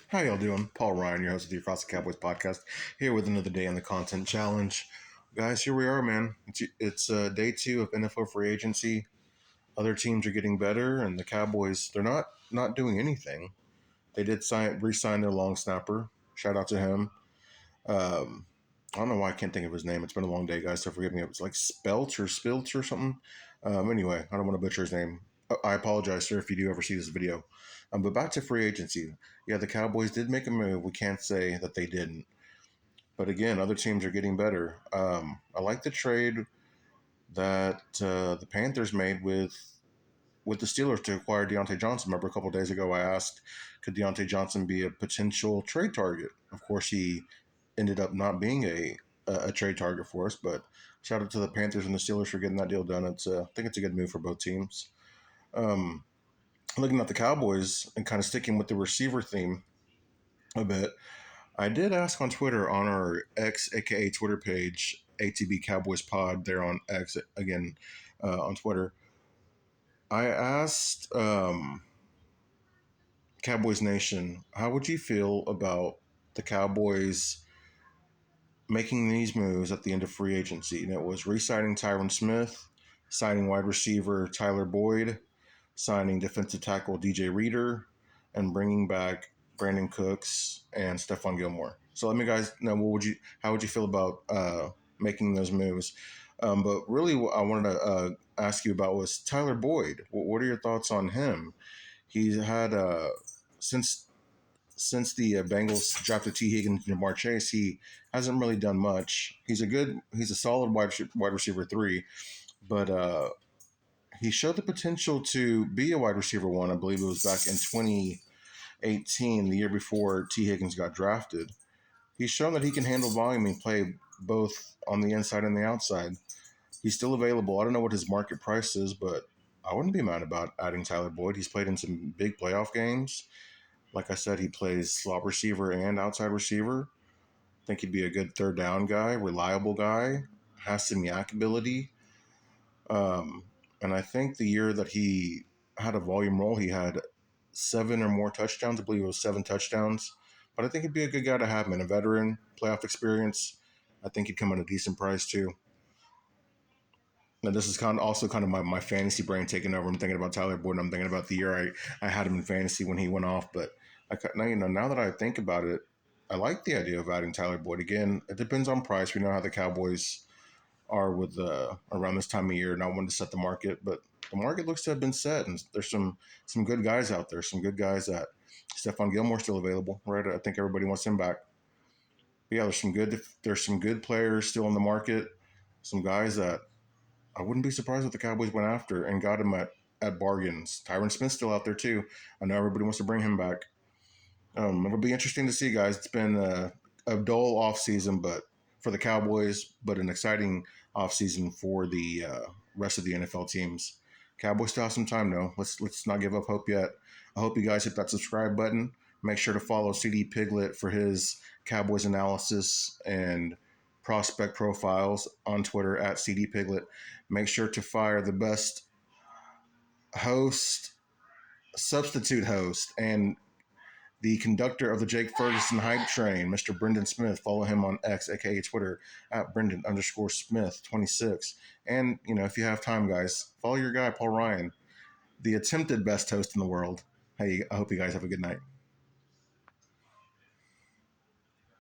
How y'all doing? Paul Ryan, your host of the Across the Cowboys podcast, here with another day on the Content Challenge. Guys, here we are, man. It's day two of NFL free agency. Other teams are getting better, and the Cowboys, they're not doing anything. They did re-sign their long snapper. Shout out to him. I don't know why I can't think of his name. It's been a long day, guys, so forgive me. It's like Spilch or something. Anyway, I don't want to butcher his name. I apologize, sir, if you do ever see this video. But back to free agency. Yeah, the Cowboys did make a move. We can't say that they didn't. But again, other teams are getting better. I like the trade that the Panthers made with the Steelers to acquire Deontay Johnson. Remember a couple of days ago I asked, could Deontay Johnson be a potential trade target? Of course, he ended up not being a trade target for us, but shout out to the Panthers and the Steelers for getting that deal done. I think it's a good move for both teams. Um, Looking at the Cowboys and kind of sticking with the receiver theme a bit, I did ask on Twitter on our X, aka Twitter page, ATB Cowboys Pod, there on X again on Twitter. I asked Cowboys Nation, how would you feel about the Cowboys making these moves at the end of free agency? And it was re-signing Tyron Smith, signing wide receiver Tyler Boyd, signing defensive tackle DJ Reader, and bringing back Brandon Cooks and Stephon Gilmore. So let me guys know how would you feel about making those moves? But really, what I wanted to ask you about was Tyler Boyd. What are your thoughts on him? He's had since the Bengals drafted T. Higgins and Jamar Chase, he hasn't really done much. He's a solid wide receiver three, but he showed the potential to be a wide receiver one. I believe it was back in 2018, the year before T. Higgins got drafted. He's shown that he can handle volume and play both on the inside and the outside. He's still available. I don't know what his market price is, but I wouldn't be mad about adding Tyler Boyd. He's played in some big playoff games. Like I said, he plays slot receiver and outside receiver. I think he'd be a good third down guy, reliable guy, has some yak ability. Um, and I think the year that he had a volume role, he had 7 or more touchdowns. I believe it was 7 touchdowns. But I think he'd be a good guy to have, man. A veteran, playoff experience. I think he'd come at a decent price too. Now, this is kind of my fantasy brain taking over. I'm thinking about Tyler Boyd. And I'm thinking about the year I had him in fantasy when he went off. But now that I think about it, I like the idea of adding Tyler Boyd. Again, it depends on price. We know how the Cowboys are with around this time of year, not one to set the market, but the market looks to have been set, and there's some good guys out there. Some good guys that Stephon Gilmore still available, right? I think everybody wants him back. But yeah, there's some good players still in the market. Some guys that I wouldn't be surprised if the Cowboys went after and got him at bargains. Tyron Smith's still out there too. I know everybody wants to bring him back. It'll be interesting to see, guys. It's been a dull offseason, but for the Cowboys, but an exciting offseason for the rest of the NFL teams. Cowboys still have some time, though. Let's not give up hope yet. I hope you guys hit that subscribe button. Make sure to follow CD Piglet for his Cowboys analysis and prospect profiles on Twitter at CD Piglet. Make sure to fire the best host, substitute host, and the conductor of the Jake Ferguson hype train, Mr. Brendan Smith. Follow him on X, aka Twitter, at Brendan_Smith26. And, if you have time, guys, follow your guy, Paul Ryan, the attempted best host in the world. Hey, I hope you guys have a good night.